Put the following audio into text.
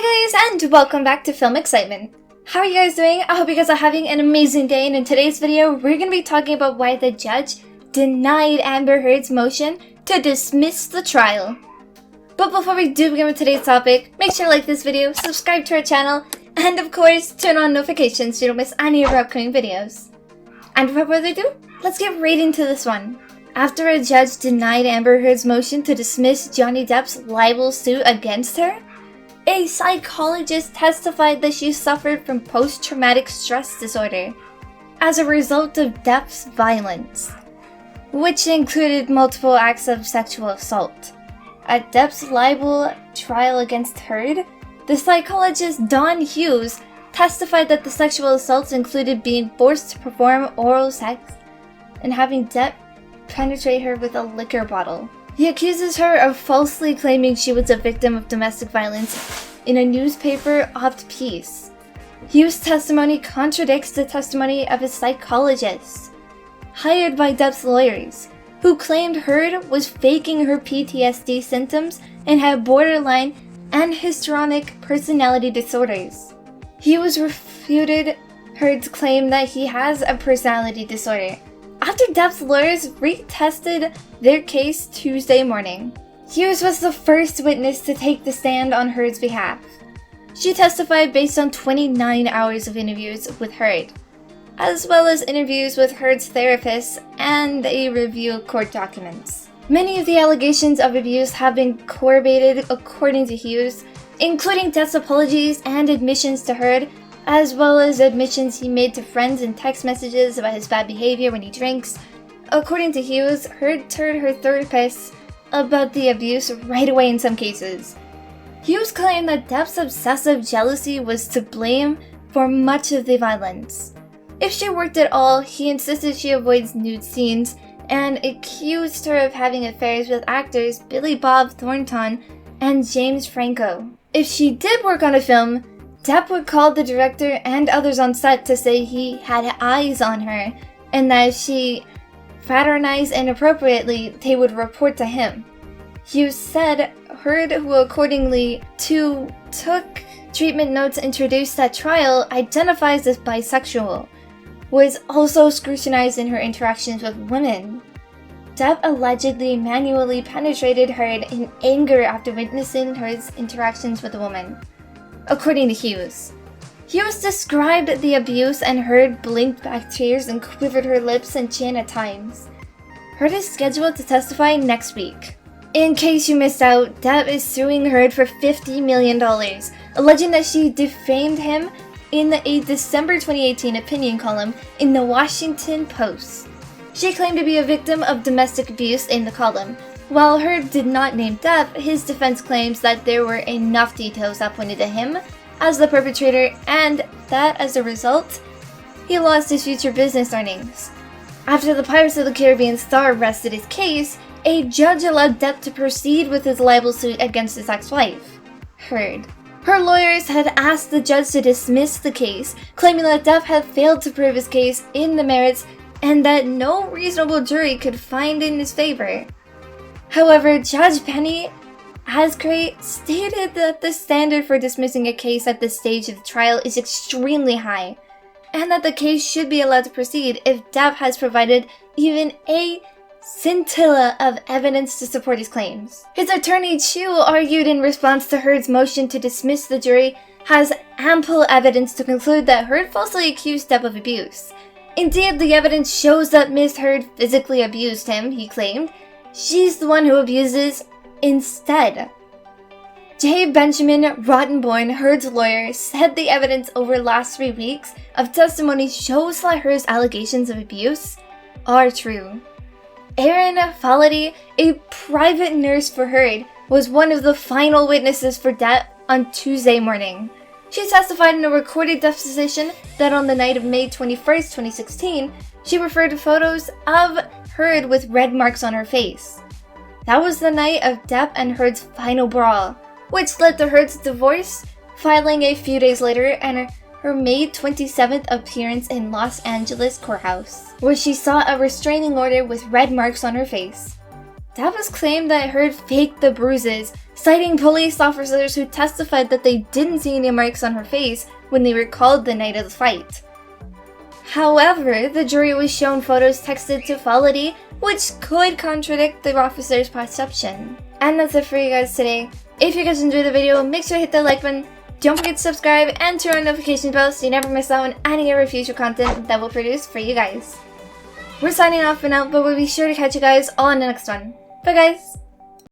Hi guys, and welcome back to Film Excitement. How are you guys doing? I hope you guys are having an amazing day, and in today's video, we're going to be talking about why the judge denied Amber Heard's motion to dismiss the trial. But before we do begin with today's topic, make sure to like this video, subscribe to our channel, and of course, turn on notifications so you don't miss any of our upcoming videos. And without further ado, let's get right into this one. After a judge denied Amber Heard's motion to dismiss Johnny Depp's libel suit against her, a psychologist testified that she suffered from post-traumatic stress disorder as a result of Depp's violence, which included multiple acts of sexual assault. At Depp's libel trial against Heard, the psychologist Don Hughes testified that the sexual assaults included being forced to perform oral sex and having Depp penetrate her with a liquor bottle. He accuses her of falsely claiming she was a victim of domestic violence in a newspaper op-piece. Hughes' testimony contradicts the testimony of a psychologist hired by Depp's lawyers, who claimed Heard was faking her PTSD symptoms and had borderline and histrionic personality disorders. Hughes refuted Heard's claim that he has a personality disorder after Depp's lawyers retested their case Tuesday morning. Hughes was the first witness to take the stand on Heard's behalf. She testified based on 29 hours of interviews with Heard, as well as interviews with Heard's therapist and a review of court documents. Many of the allegations of abuse have been corroborated according to Hughes, including Depp's apologies and admissions to Heard, as well as admissions he made to friends in text messages about his bad behavior when he drinks. According to Hughes, Heard told her therapist about the abuse right away in some cases. Hughes claimed that Depp's obsessive jealousy was to blame for much of the violence. If she worked at all, he insisted she avoids nude scenes and accused her of having affairs with actors Billy Bob Thornton and James Franco. If she did work on a film, Depp would call the director and others on set to say he had eyes on her, and that if she fraternized inappropriately, they would report to him. Hughes said Heard, who accordingly to took treatment notes introduced at trial, identifies as bisexual, was also scrutinized in her interactions with women. Depp allegedly manually penetrated Heard in anger after witnessing Heard's interactions with a woman. According to Hughes, Hughes described the abuse and Heard blinked back tears and quivered her lips and chin at times. Heard is scheduled to testify next week. In case you missed out, Depp is suing Heard for $50 million, alleging that she defamed him in a December 2018 opinion column in the Washington Post. She claimed to be a victim of domestic abuse in the column. While Heard did not name Depp, his defense claims that there were enough details that pointed to him as the perpetrator and that as a result, he lost his future business earnings. After the Pirates of the Caribbean star rested his case, a judge allowed Depp to proceed with his libel suit against his ex-wife, Heard. Her lawyers had asked the judge to dismiss the case, claiming that Depp had failed to prove his case in the merits and that no reasonable jury could find in his favor. However, Judge Penny Ascray stated that the standard for dismissing a case at this stage of the trial is extremely high, and that the case should be allowed to proceed if Depp has provided even a scintilla of evidence to support his claims. His attorney Chu argued in response to Heard's motion to dismiss the jury has ample evidence to conclude that Heard falsely accused Depp of abuse. Indeed, the evidence shows that Ms. Heard physically abused him, he claimed. She's the one who abuses instead. J. Benjamin Rottenborn, Heard's lawyer, said the evidence over the last 3 weeks of testimony shows that Heard's allegations of abuse are true. Erin Falaty, a private nurse for Heard, was one of the final witnesses for Depp on Tuesday morning. She testified in a recorded deposition that on the night of May 21st, 2016, she referred to photos of Heard with red marks on her face. That was the night of Depp and Heard's final brawl, which led to Heard's divorce, filing a few days later, and her May 27th appearance in Los Angeles courthouse, where she saw a restraining order with red marks on her face. Depp has claimed that Heard faked the bruises, citing police officers who testified that they didn't see any marks on her face when they recalled the night of the fight. However, the jury was shown photos texted to Felody, which could contradict the officer's perception. And that's it for you guys today. If you guys enjoyed the video, make sure to hit the like button, don't forget to subscribe, and turn on notification bell so you never miss out on any of our future content that we'll produce for you guys. We're signing off for now, but we'll be sure to catch you guys all in the next one. Bye guys!